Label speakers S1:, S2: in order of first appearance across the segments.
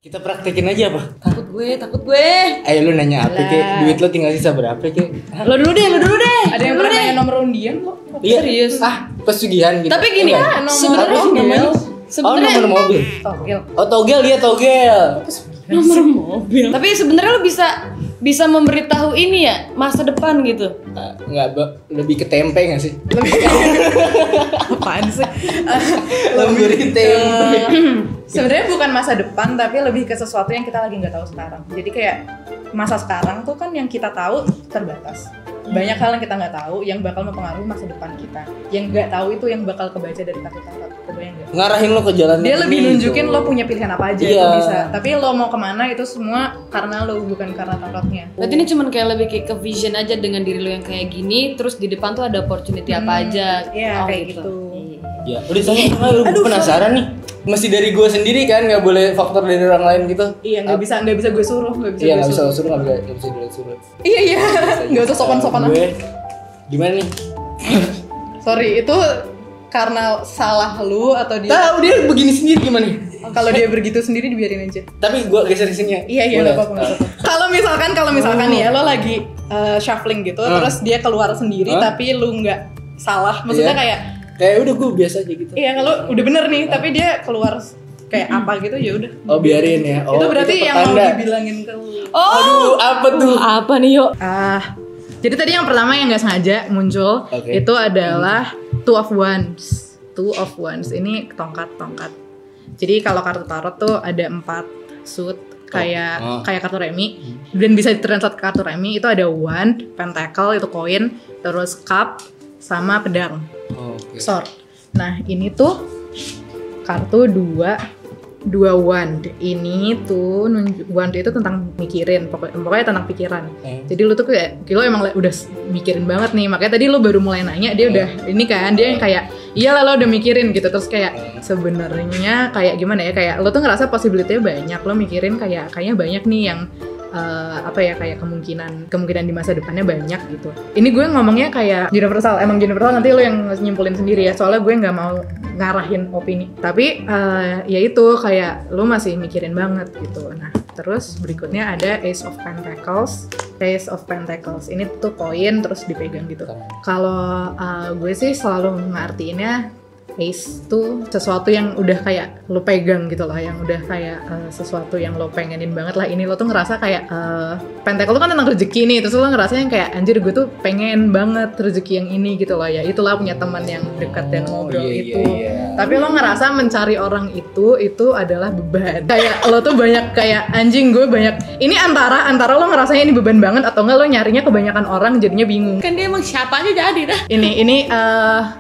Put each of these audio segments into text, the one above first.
S1: Kita praktekin aja apa?
S2: Takut gue.
S1: Ayo lu nanya apa kek? Duit lo tinggal sisa berapa kek?
S2: Lo dulu deh.
S3: Ada yang pernah nanya nomor undian kok?
S1: Iya.
S2: Serius?
S1: Pesugihan gitu.
S2: Tapi gini, sebenarnya
S1: nomor mobil.
S3: Togel.
S1: Oh togel dia togel.
S2: Nomor mobil. Tapi sebenarnya lo bisa memberitahu ini ya masa depan gitu.
S1: Lebih ke tempe nggak sih?
S3: Apaan sih?
S1: Lebih tempe.
S3: Sebenarnya bukan masa depan tapi lebih ke sesuatu yang kita lagi nggak tahu sekarang. Jadi kayak masa sekarang tuh kan yang kita tahu terbatas. Banyak hal yang kita nggak tahu yang bakal mempengaruhi masa depan kita. Yang nggak tahu itu yang bakal kebaca dari kartu tarot. Kebayang nggak?
S1: Ngarahin lo ke jalan.
S3: Dia lebih nunjukin lo punya pilihan apa aja
S1: Iya.
S3: itu bisa. Tapi lo mau kemana itu semua karena lo bukan karena tarotnya.
S2: Berarti ini cuman kayak lebih kayak ke vision aja dengan diri lo yang kayak gini. Terus di depan tuh ada opportunity apa aja.
S3: Iya kayak gitu.
S1: Ya, udah tanya lu penasaran nih. Mesti dari gue sendiri kan, nggak boleh faktor dari orang lain gitu.
S3: Iya nggak bisa gue suruh,
S1: Iya nggak bisa suruh, nggak bisa suruh.
S3: Iya nggak usah sopan-sopan.
S1: Gue gimana nih?
S3: Sorry itu karena salah lu atau dia?
S1: Tahu dia begini sendiri gimana?
S3: Kalau dia begitu sendiri dibiarin aja.
S1: Tapi gue geser ke sini ya.
S3: Iya nggak apa-apa. Kalau misalkan nih ya lo lagi shuffling gitu, terus dia keluar sendiri tapi lu nggak salah, maksudnya
S1: kayak udah gue biasa aja gitu.
S3: Iya kalau udah bener nih, tapi dia keluar kayak apa gitu ya udah.
S1: Oh biarin ya. Oh,
S3: itu berarti
S1: itu
S3: yang mau dibilangin ke lu.
S1: Aduh apa tuh?
S2: Apa nih yuk?
S3: Jadi tadi yang pertama yang nggak sengaja muncul itu adalah Two of Wands. Two of Wands ini tongkat. Jadi kalau kartu tarot tuh ada 4 suit kayak kartu remi dan bisa ditranslate ke kartu remi itu ada wand, pentacle itu koin, terus cup sama pedang. Sword. Nah ini tuh kartu dua wand. Ini tuh wand itu tentang mikirin, pokoknya tentang pikiran. Jadi lu tuh kayak lo emang udah mikirin banget nih, makanya tadi lu baru mulai nanya dia udah ini kan dia yang kayak iyalah lo udah mikirin gitu, terus kayak sebenarnya kayak gimana ya, kayak lo tuh ngerasa possibility-nya banyak, lo mikirin kayaknya banyak nih yang kayak kemungkinan di masa depannya banyak gitu. Ini gue ngomongnya kayak universal, emang universal, nanti lo yang nyimpulin sendiri ya, soalnya gue nggak mau ngarahin opini. Tapi ya itu kayak lo masih mikirin banget gitu. Nah terus berikutnya ada Ace of Pentacles. Ace of Pentacles ini tuh koin terus dipegang gitu. Kalau gue sih selalu ngartiinnya Ace tuh sesuatu yang udah kayak lo pegang gitu lah, yang udah kayak sesuatu yang lo pengenin banget lah. Ini lo tuh ngerasa kayak Pentacle tuh kan tentang rezeki nih, terus lo ngerasa yang kayak anjir gue tuh pengen banget rezeki yang ini gitu loh ya. Itulah punya teman yang dekat dan ngobrol itu. Tapi lo ngerasa mencari orang itu adalah beban. Kayak lo tuh banyak kayak anjing gue banyak. Ini antara lo ngerasanya ini beban banget atau enggak lo nyarinya kebanyakan orang jadinya bingung.
S2: Kan dia emang siapa aja jadi dah.
S3: Ini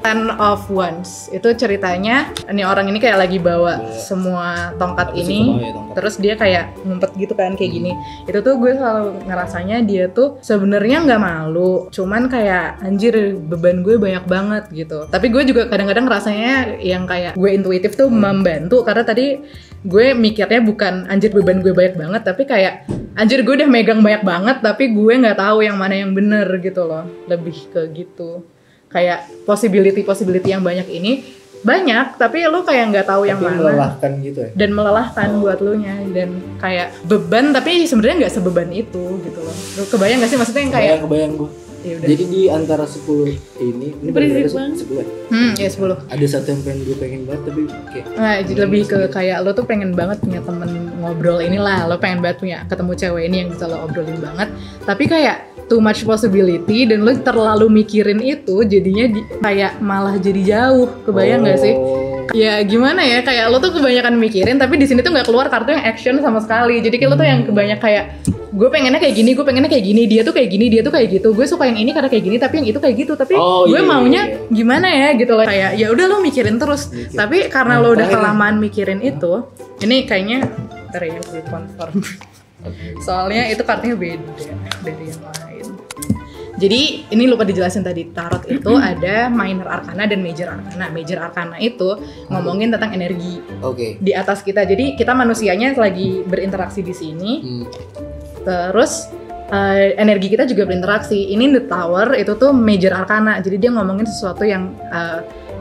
S3: Ten of Wands. Itu ceritanya ini orang ini kayak lagi bawa semua tongkat ini terus dia kayak ngumpet gitu kan kayak gini. Itu tuh gue selalu ngerasanya dia tuh sebenarnya nggak malu, cuman kayak anjir beban gue banyak banget gitu. Tapi gue juga kadang-kadang rasanya yang kayak gue intuitif tuh membantu, karena tadi gue mikirnya bukan anjir beban gue banyak banget, tapi kayak anjir gue udah megang banyak banget tapi gue nggak tahu yang mana yang bener gitu loh, lebih ke gitu. Kayak possibility yang banyak ini banyak, tapi lu kayak nggak tahu yang mana.
S1: Melelahkan gitu ya.
S3: Dan melelahkan buat lu nya, dan kayak beban tapi sebenarnya nggak sebeban itu gitu loh. Lu kebayang nggak sih maksudnya yang kayak?
S1: Kebayang gue. Jadi di antara 10 ini
S2: berisik banget.
S1: 10
S3: ya 10.
S1: Ada satu yang pengen banget tapi kayak
S3: jadi lebih ke kayak lo tuh pengen banget punya temen ngobrol inilah, lo pengen banget punya ketemu cewek ini yang bisa lo obrolin banget, tapi kayak too much possibility dan lo terlalu mikirin itu jadinya kayak malah jadi jauh. Kebayang nggak sih? Ya gimana ya, kayak lo tuh kebanyakan mikirin tapi di sini tuh nggak keluar kartu yang action sama sekali. Jadi kayak lo tuh yang kebanyak kayak gue pengennya kayak gini, dia tuh kayak gini, dia tuh kayak gitu. Gue suka yang ini karena kayak gini, tapi yang itu kayak gitu. Tapi gue maunya gimana ya gitu loh. Kayak ya udah lo mikirin terus. Tapi karena lo udah kelamaan mikirin itu, ini kayaknya ntar ya gue confirm. Soalnya itu kartunya beda dari yang lain. Jadi ini lupa dijelasin tadi, tarot itu ada minor arcana dan major arcana. Major arcana itu ngomongin tentang energi di atas kita. Jadi kita manusianya lagi berinteraksi di sini. Terus energi kita juga berinteraksi. Ini The Tower itu tuh major arcana, jadi dia ngomongin sesuatu yang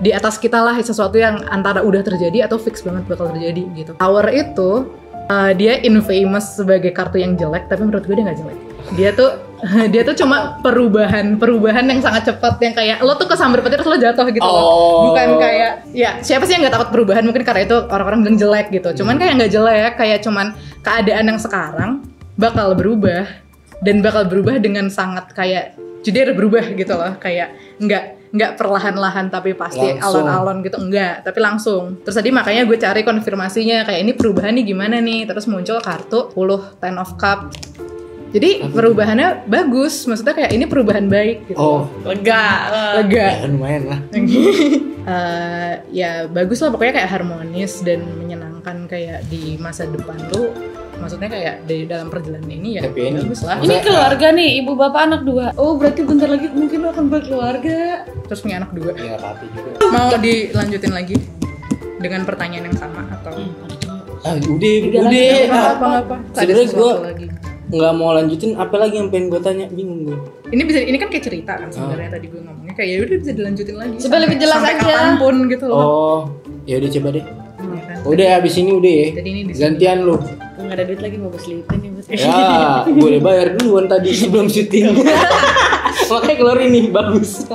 S3: di atas kita lah, sesuatu yang antara udah terjadi atau fix banget bakal terjadi gitu. Tower itu dia infamous sebagai kartu yang jelek, tapi menurut gue dia nggak jelek. Dia tuh cuma perubahan yang sangat cepat, yang kayak lo tuh kesambar petir terus lo jatuh gitu loh. Bukan kayak ya siapa sih yang nggak takut perubahan, mungkin karena itu orang-orang bilang jelek gitu. Cuman kayak nggak jelek, kayak cuman keadaan yang sekarang bakal berubah dan bakal berubah dengan sangat kayak jeder berubah gitu loh, kayak nggak perlahan-lahan tapi pasti alon-alon gitu, enggak, tapi langsung. Terus tadi makanya gue cari konfirmasinya kayak ini perubahan nih gimana nih, terus muncul kartu 10 Ten of Cup. Jadi perubahannya bagus, maksudnya kayak ini perubahan baik gitu. Lega.
S1: Ya, lumayan lah.
S3: Ya bagus lah, pokoknya kayak harmonis dan menyenangkan kayak di masa depan lu. Maksudnya kayak di dalam perjalanan ini ya bagus lah.
S2: Ini keluarga nih, ibu bapak anak 2. Oh berarti bentar lagi mungkin lo akan berkeluarga.
S3: Terus punya anak 2.
S1: Iya, rapi juga.
S3: Mau dilanjutin lagi dengan pertanyaan yang sama atau?
S1: Udah.
S3: Apa?
S1: Sebenarnya gue nggak mau lanjutin, apa lagi yang pengen gue tanya, bingung gue.
S3: Ini kan kayak cerita kan sebenarnya tadi gue ngomongnya kayak ya udah bisa dilanjutin lagi.
S2: Supaya lebih jelas
S3: sampai
S2: aja.
S3: Kapanpun gitu loh.
S1: Oh, ya udah coba deh.
S3: Ya kan?
S1: Udah abis ini udah ya.
S3: Jadi ini di sini.
S1: Gantian lu.
S2: Nggak ada duit lagi mau selipin nih mas.
S1: Ya, boleh bayar duluan tadi sebelum syuting. Makanya keluar ini bagus.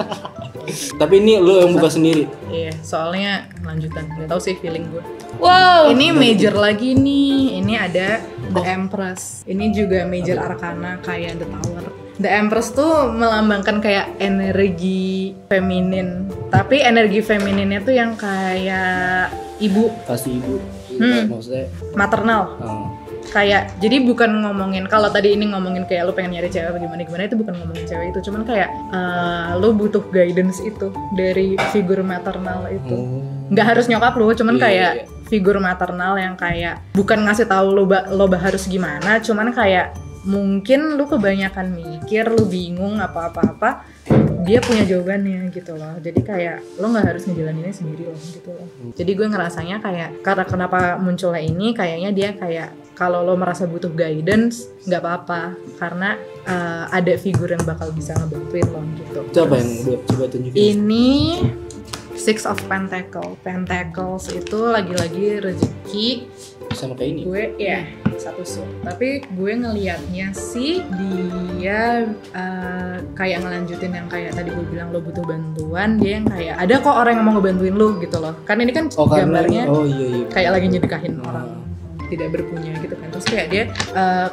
S1: Tapi ini lu yang buka sendiri.
S3: Iya, soalnya lanjutan. Gak tau sih feeling gue.
S2: Wow.
S3: Ini major lagi nih. Ini ada The Empress. Ini juga major arcana kayak The Tower. The Empress tuh melambangkan kayak energi feminin. Tapi energi femininnya tuh yang kayak ibu.
S1: Pasti ibu. Maksudnya
S3: maternal. Kayak jadi bukan ngomongin, kalau tadi ini ngomongin kayak lu pengen nyari cewek gimana itu bukan ngomongin cewek itu, cuman kayak lu butuh guidance itu dari figur maternal itu. Nggak harus nyokap lu, cuman kayak figur maternal yang kayak bukan ngasih tahu lo harus gimana, cuman kayak mungkin lu kebanyakan mikir, lu bingung apa-apa, dia punya jawabannya gitu loh. Jadi kayak lo nggak harus ngejalaninnya sendiri loh gitu loh. Jadi gue ngerasanya kayak karena kenapa munculnya ini, kayaknya dia kayak kalau lo merasa butuh guidance nggak apa-apa, karena ada figur yang bakal bisa ngebantuin lo gitu.
S1: Coba yang coba tunjukin.
S3: Ini Six of Pentacles itu lagi-lagi rezeki.
S1: Sama kayak ini.
S3: Gue ya satu sih. Tapi gue ngelihatnya sih dia kayak ngelanjutin yang kayak tadi gue bilang lo butuh bantuan, dia yang kayak ada kok orang yang mau ngebantuin lo gitu loh. Kan ini kan gambarnya kayak lagi nyedekahin orang tidak berpunya gitu kan. Terus kayak dia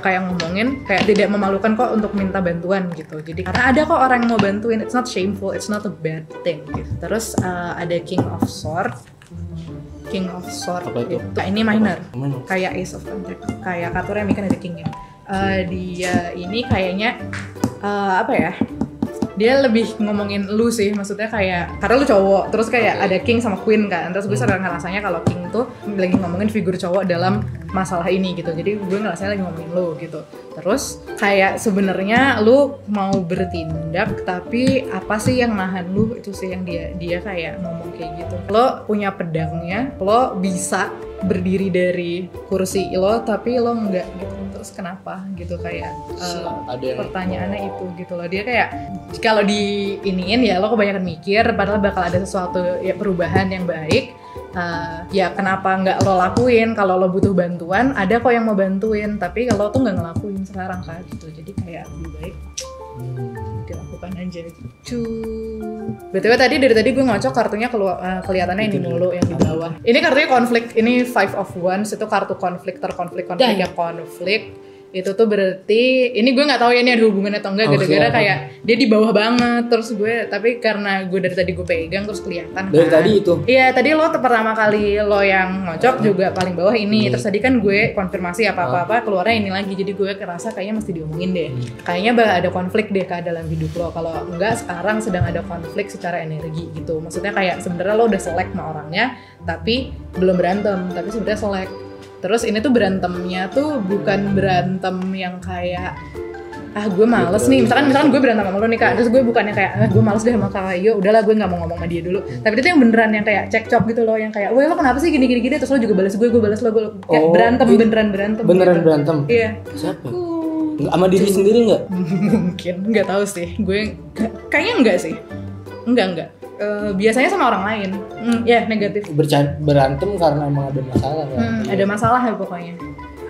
S3: kayak ngomongin kayak tidak memalukan kok untuk minta bantuan gitu. Jadi karena ada kok orang yang mau bantuin, it's not shameful, it's not a bad thing gitu. Terus ada King of Swords itu ini minor, kayak Ace of Pentacles, kayak kartu remi kan ada King-nya. Dia ini kayaknya apa ya? Dia lebih ngomongin lu sih, maksudnya kayak karena lu cowok, terus kayak ada King sama Queen kan, terus gue sering ngerasanya kalau King tuh lagi ngomongin figur cowok dalam masalah ini gitu, jadi gue ngerasanya lagi ngomongin lu gitu. Terus kayak sebenarnya lu mau bertindak, tapi apa sih yang nahan lu, itu sih yang dia kayak ngomong kayak gitu. Lo punya pedangnya, lo bisa berdiri dari kursi lo, tapi lo enggak gitu. Terus kenapa gitu, kayak pertanyaannya itu gitu loh. Dia kayak kalau di iniin ya lo kebanyakan mikir, padahal bakal ada sesuatu ya perubahan yang baik. Ya kenapa nggak lo lakuin? Kalau lo butuh bantuan, ada kok yang mau bantuin, tapi kalau tuh nggak ngelakuin sekarang kan gitu. Jadi kayak lebih baik dilakukan aja gitu. BTW dari tadi gue ngocok kartunya kelihatannya ini mulu yang di bawah. Ini kartunya konflik, ini Five of Wands, itu kartu konflik ya konflik. Itu tuh berarti ini gue nggak tahu ya ini ada hubungannya atau enggak, gara-gara kayak dia di bawah banget. Terus gue, tapi karena gue dari tadi gue pegang terus kelihatan
S1: dari
S3: kan.
S1: Tadi itu
S3: iya tadi lo pertama kali lo yang ngocok juga paling bawah ini. Terus tadi kan gue konfirmasi apa keluarnya ini lagi, jadi gue kerasa kayaknya mesti diomongin deh. Kayaknya ada konflik deh kak dalam hidup lo. Kalau enggak sekarang sedang ada konflik secara energi gitu. Maksudnya kayak sebenarnya lo udah selek sama orangnya tapi belum berantem, tapi sebenarnya selek. Terus ini tuh berantemnya tuh bukan berantem yang kayak gue males nih, misalkan gue berantem sama lo nih kak, terus gue bukannya kayak gue males deh sama kak Ayo, udahlah gue nggak mau ngomong sama dia dulu. Tapi itu yang beneran yang kayak cekcok gitu loh, yang kayak, woi lo kenapa sih gini, terus lo juga balas gue balas lo, kayak berantem beneran berantem.
S1: Beneran gitu. Berantem.
S3: Iya.
S1: Siapa? Sama diri sendiri nggak?
S3: Mungkin, nggak tahu sih. Gue kayaknya enggak sih. Enggak. Biasanya sama orang lain. Ya negatif.
S1: Berantem karena emang ada masalah kan?
S3: Ada masalah ya pokoknya.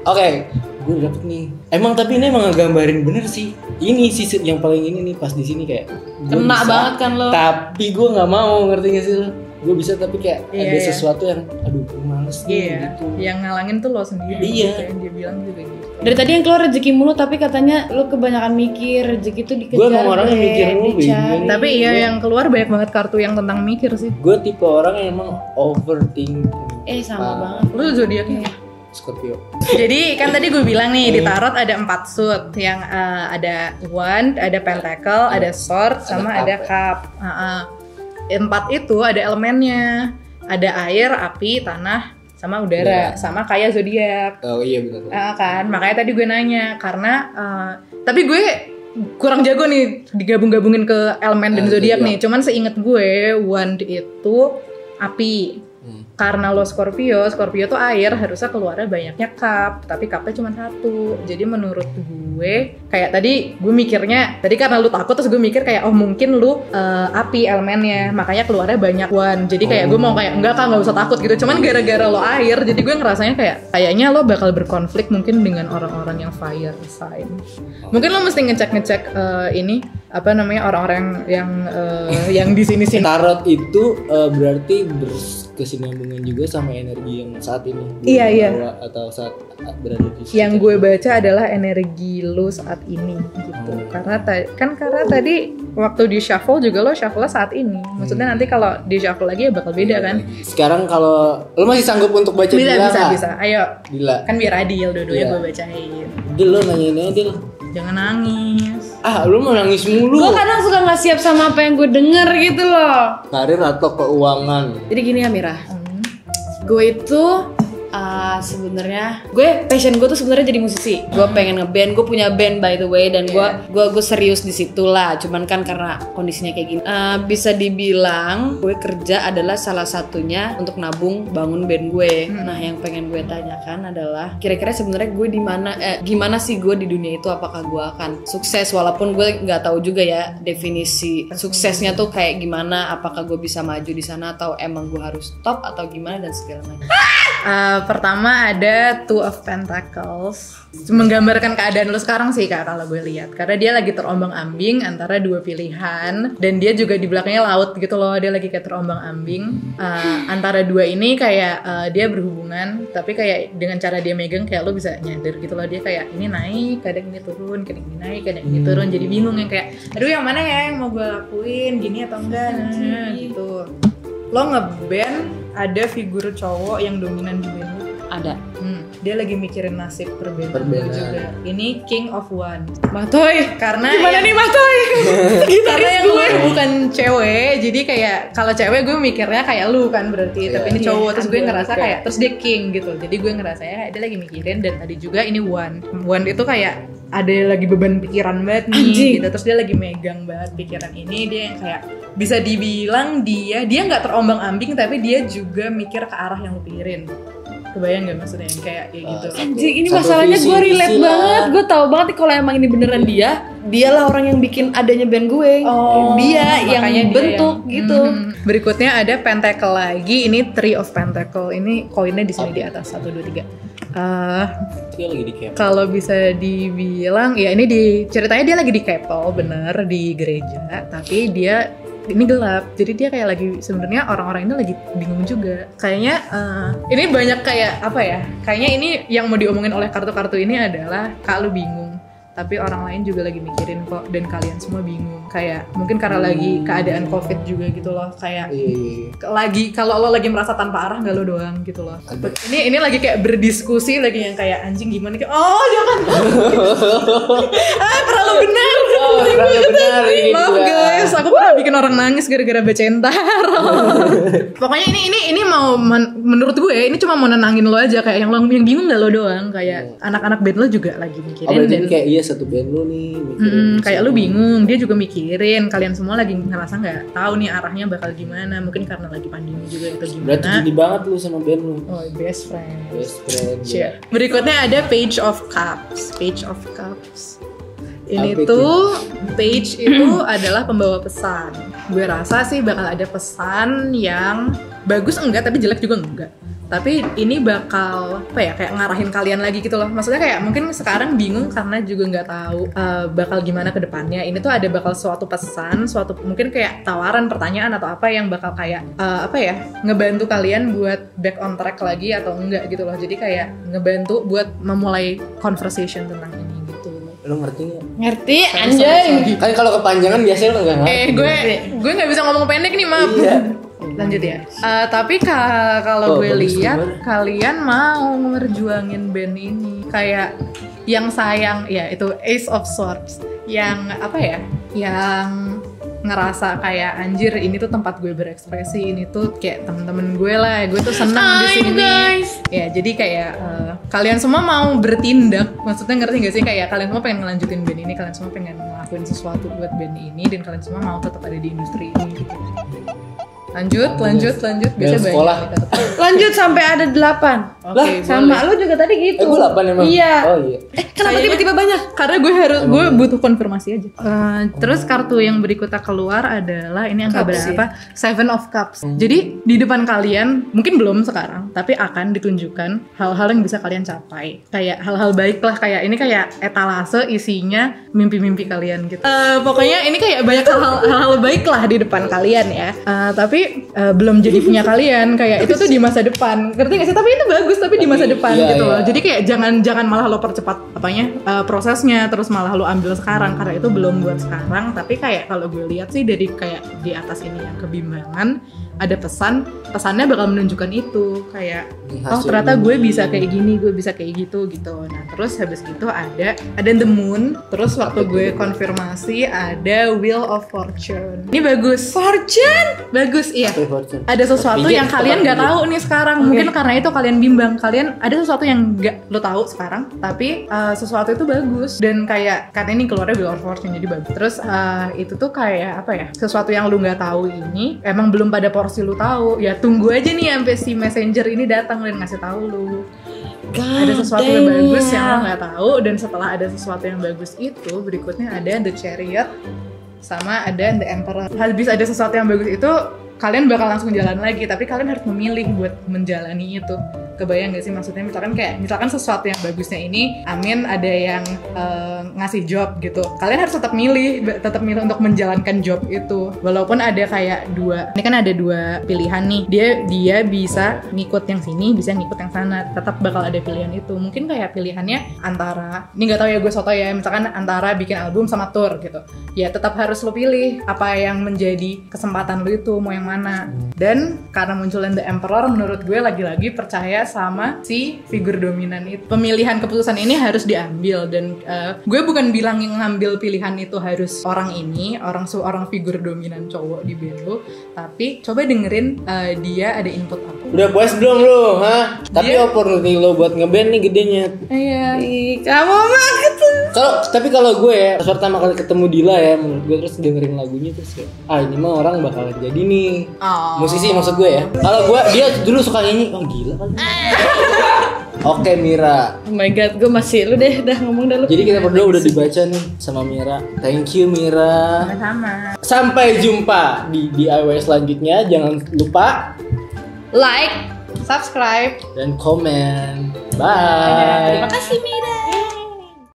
S1: Oke, gue dapet nih. Emang tapi ini emang ngegambarin bener sih. Ini sih yang paling ini nih pas di sini kayak
S2: Kena banget kan lo.
S1: Tapi gue nggak mau, ngerti gak sih lo? Gue bisa tapi kayak ada
S3: Iya.
S1: sesuatu yang aduh gue males nih gitu.
S3: Yang ngalangin tuh lo sendiri.
S1: Iya.
S3: Kayak yang dia bilang juga gitu.
S2: Dari tadi yang keluar rezeki mulu tapi katanya lu kebanyakan mikir, rezeki tuh dikejar.
S1: Gue emang orang yang mikir mulu,
S2: dicari.
S3: Tapi iya yang keluar banyak banget kartu yang tentang mikir sih.
S1: Gue tipe orang yang emang overthinking.
S2: Sama banget.
S3: Lu zodiaknya.
S1: Scorpio.
S3: Jadi kan tadi gue bilang nih di tarot ada 4 suit yang ada wand, ada pentacle, ada sword, sama ada cup. 4 itu ada elemennya, ada air, api, tanah, sama udara, sama kayak zodiak.
S1: Oh iya benar.
S3: Kan makanya tadi gue nanya karena tapi gue kurang jago nih digabung-gabungin ke elemen dan zodiak nih. Cuman seinget gue wand itu api. Karena lo Scorpio tuh air, harusnya keluarnya banyaknya cup, tapi cupnya cuma 1. Jadi menurut gue kayak tadi gue mikirnya, tadi karena lu takut terus gue mikir kayak oh mungkin lu api elemennya, makanya keluarnya banyak one. Jadi kayak gue mau kayak enggak usah takut gitu. Cuman gara-gara lo air, jadi gue ngerasanya kayaknya lo bakal berkonflik mungkin dengan orang-orang yang fire sign. Mungkin lo mesti ngecek ini apa namanya orang-orang yang di sini-sini.
S1: Tarot itu berarti berkesinambungan juga sama energi yang saat ini.
S3: Iya.
S1: Atau saat berada di situ.
S3: Yang gue baca adalah energi lo saat ini gitu. Karena tadi waktu di shuffle juga lo shuffle saat ini. Maksudnya nanti kalau di shuffle lagi ya bakal beda kan.
S1: Sekarang kalau lo masih sanggup untuk baca
S3: bisa. Ayo.
S1: Dila.
S3: Kan biar adil dua-duanya gue bacain.
S1: Dil, lo nanyain aja Dil.
S3: Jangan nangis.
S1: Lo mau nangis mulu.
S2: Gue kadang suka gak siap sama apa yang gue denger gitu loh.
S1: Karir atau keuangan?
S2: Jadi gini ya Mira, gue itu sebenarnya passion gue tuh sebenarnya jadi musisi. Gue pengen ngeband, gue punya band by the way, dan gue serius di situ lah. Cuman kan karena kondisinya kayak gini, bisa dibilang gue kerja adalah salah satunya untuk nabung bangun band gue. Nah yang pengen gue tanyakan adalah kira-kira sebenarnya gue di mana, gimana sih gue di dunia itu? Apakah gue akan sukses? Walaupun gue nggak tahu juga ya definisi suksesnya tuh kayak gimana. Apakah gue bisa maju di sana atau emang gue harus stop atau gimana dan segala macam.
S3: Pertama ada Two of Pentacles, menggambarkan keadaan lo sekarang sih Kak kalau gue lihat, karena dia lagi terombang-ambing antara dua pilihan dan dia juga di belakangnya laut gitu loh, dia lagi kayak terombang-ambing antara dua ini kayak dia berhubungan, tapi kayak dengan cara dia megang kayak lo bisa nyadar gitu loh, dia kayak ini naik, kadang ini turun, kadang ini naik, kadang ini turun, jadi bingung yang kayak aduh yang mana ya yang mau gue lakuin, gini atau enggak gitu. Lo ngeband ada figur cowok yang dominan di band lo?
S2: Ada.
S3: Dia lagi mikirin nasib perbedaan juga. Ini King of One.
S2: Matoy,
S3: Karena
S2: gimana nih Matoy?
S3: Karena yang gue bukan cewek, jadi kayak kalau cewek gue mikirnya kayak lu kan berarti, tapi ini cowok, terus gue ngerasa kayak terus dia king gitu. Jadi gue ngerasanya kayak dia lagi mikirin, dan tadi juga ini One itu kayak ada lagi beban pikiran banget nih gitu, terus dia lagi megang banget pikiran ini, dia yang kayak bisa dibilang dia nggak terombang-ambing tapi dia juga mikir ke arah yang lu pikirin. Kebayang gak maksudnya yang kayak gitu?
S2: Anjing, ini masalahnya gue relate banget. Gue tahu banget nih kalau emang ini beneran dialah orang yang bikin adanya band gue. Dia yang bentuk gitu.
S3: Berikutnya ada Pentacle lagi. Ini Three of Pentacle. Ini koinnya di sini di atas 1, 2, 3.
S1: Dia lagi di camp.
S3: Kalau bisa dibilang ya ini ceritanya dia lagi di Keppel, bener, di gereja, tapi dia ini gelap, jadi dia kayak lagi sebenarnya orang-orang ini lagi bingung juga. Kayaknya ini banyak kayak apa ya? Kayaknya ini yang mau diomongin oleh kartu-kartu ini adalah kalau bingung, tapi orang lain juga lagi mikirin kok, dan kalian semua bingung. Kayak mungkin karena lagi keadaan COVID juga gitu loh. Kayak lagi kalau lo lagi merasa tanpa arah nggak lo doang gitu loh. Ini lagi kayak berdiskusi lagi yang kayak anjing gimana? Oh jangan. Terlalu benar.
S1: ternyata benar ini.
S3: Love
S1: dia.
S3: guys, aku pernah bikin orang nangis gara-gara baca entar. Pokoknya ini mau menurut gue ini cuma mau nenangin lo aja, kayak yang bingung gak lo doang, kayak anak-anak band lo juga lagi mikirin.
S1: Jadi kayak iya satu band lo nih mikirin.
S3: Kayak lo bingung, dia juga mikirin. Kalian semua lagi ngerasa nggak tahu nih arahnya bakal gimana, mungkin karena lagi pandemi juga itu gimana.
S1: Berarti gini banget lu sama band lu.
S3: Oh, best friend.
S1: Best friend.
S3: Sure. Berikutnya ada Page of Cups. Page of Cups. Ini
S1: Apa
S3: tuh page itu adalah pembawa pesan. Gue rasa sih bakal ada pesan yang bagus enggak, tapi jelek juga enggak. Tapi ini bakal apa ya, kayak ngarahin kalian lagi gitu loh. Maksudnya kayak mungkin sekarang bingung karena juga nggak tahu bakal gimana ke depannya. Ini tuh ada bakal suatu pesan, suatu mungkin kayak tawaran, pertanyaan atau apa yang bakal kayak apa ya, ngebantu kalian buat back on track lagi atau enggak gitu loh. Jadi kayak ngebantu buat memulai conversation tentang ini gitu.
S1: Lo ngerti nggak?
S2: Ngerti anjay.
S1: Kan kalau kepanjangan biasanya lo nggak ngerti.
S3: Gue nggak bisa ngomong pendek nih, maaf.
S1: Iya.
S3: Lanjut ya. Tapi kalau gue lihat kalian mau ngerjuangin band ini kayak yang sayang ya itu Ace of Swords, yang apa ya, yang ngerasa kayak anjir ini tuh tempat gue berekspresi, ini tuh kayak temen-temen gue lah, gue tuh seneng di sini guys. Ya jadi kayak kalian semua mau bertindak, maksudnya ngerti gak sih, kayak kalian semua pengen ngelanjutin band ini, kalian semua pengen ngelakuin sesuatu buat band ini, dan kalian semua mau tetap ada di industri ini gitu. Lanjut. Biasa
S1: sekolah.
S2: Lanjut sampai ada 8.
S3: Oke,
S2: sama lu juga tadi gitu.
S1: Gue 8 emang.
S2: Iya.
S1: Oh iya.
S2: Kenapa tiba-tiba banyak?
S3: Karena gue butuh konfirmasi aja. Terus kartu yang berikutnya keluar adalah ini angka berapa? Seven of Cups. Jadi di depan kalian mungkin belum sekarang, tapi akan ditunjukkan hal-hal yang bisa kalian capai. Kayak hal-hal baik lah, kayak ini kayak etalase isinya mimpi-mimpi kalian gitu. Pokoknya ini kayak banyak hal-hal baik lah di depan kalian ya. Tapi belum jadi punya kalian, kayak itu tuh di masa depan. Ngerti gak sih? Tapi itu bagus, tapi di masa depan
S1: iya,
S3: gitu loh.
S1: iya.
S3: Jadi kayak jangan malah lo percepat prosesnya, terus malah lo ambil sekarang karena itu belum buat sekarang. Tapi kayak kalau gue lihat sih dari kayak di atas ini yang kebimbangan, ada pesannya bakal menunjukkan itu kayak oh ternyata gue bisa kayak gini, gue bisa kayak gitu. Nah terus habis gitu ada The Moon. Terus waktu gue konfirmasi ada Wheel of Fortune. Ini bagus.
S2: Fortune?
S3: Bagus, iya.
S1: Fortune.
S3: Ada sesuatu yang kalian nggak tahu nih sekarang. Mungkin karena itu kalian bimbang. Kalian ada sesuatu yang nggak lo tahu sekarang, tapi sesuatu itu bagus. Dan kayak karena ini keluarnya Wheel of Fortune jadi bagus. Terus itu tuh kayak apa ya? Sesuatu yang lu nggak tahu ini emang belum pada porsi lu tahu. Ya tunggu aja nih sampai si messenger ini datang dan ngasih tahu lu. Ada sesuatu yang bagus yang lo nggak tahu, dan setelah ada sesuatu yang bagus itu berikutnya ada The Chariot sama ada The Emperor. Habis ada sesuatu yang bagus itu kalian bakal langsung jalan lagi, tapi kalian harus memilih buat menjalani itu. Kebayang gak sih maksudnya? Misalkan sesuatu yang bagusnya ini, amin, ada yang ngasih job gitu. Kalian harus tetap milih untuk menjalankan job itu. Walaupun ada kayak ini kan ada dua pilihan nih. Dia bisa ngikut yang sini, bisa ngikut yang sana. Tetap bakal ada pilihan itu. Mungkin kayak pilihannya antara, ini nggak tahu ya gue soto ya. Misalkan antara bikin album sama tour gitu. Ya tetap harus lo pilih apa yang menjadi kesempatan lo itu, mau yang mana. Dan karena munculnya The Emperor, menurut gue lagi-lagi percaya sama si figur dominan itu. Pemilihan keputusan ini harus diambil, dan gue bukan bilang yang ngambil pilihan itu harus orang ini, orang figur dominan cowok di band lo, tapi coba dengerin dia ada input apa.
S1: Udah puas belum lu? Hah? Tapi opportunity lo buat ngeband nih gedenya.
S3: Iya.
S2: Kamu mah gitu.
S1: Kalau gue ya, pas pertama kali ketemu Dila ya, menurut gue terus dengerin lagunya terus kayak, ini mah orang bakalan jadi nih. Musisi maksud gue ya. Kalau gue, dia dulu suka nyanyi, gila kali. Oke Mira.
S2: Oh my god, gue masih lu deh, dah ngomong dah lu.
S1: Jadi kita berdua udah dibaca nih sama Mira. Thank you Mira.
S3: Sama-sama.
S1: Sampai jumpa di DIY selanjutnya. Jangan lupa
S2: like, subscribe,
S1: dan komen. Bye.
S2: terima kasih Mira.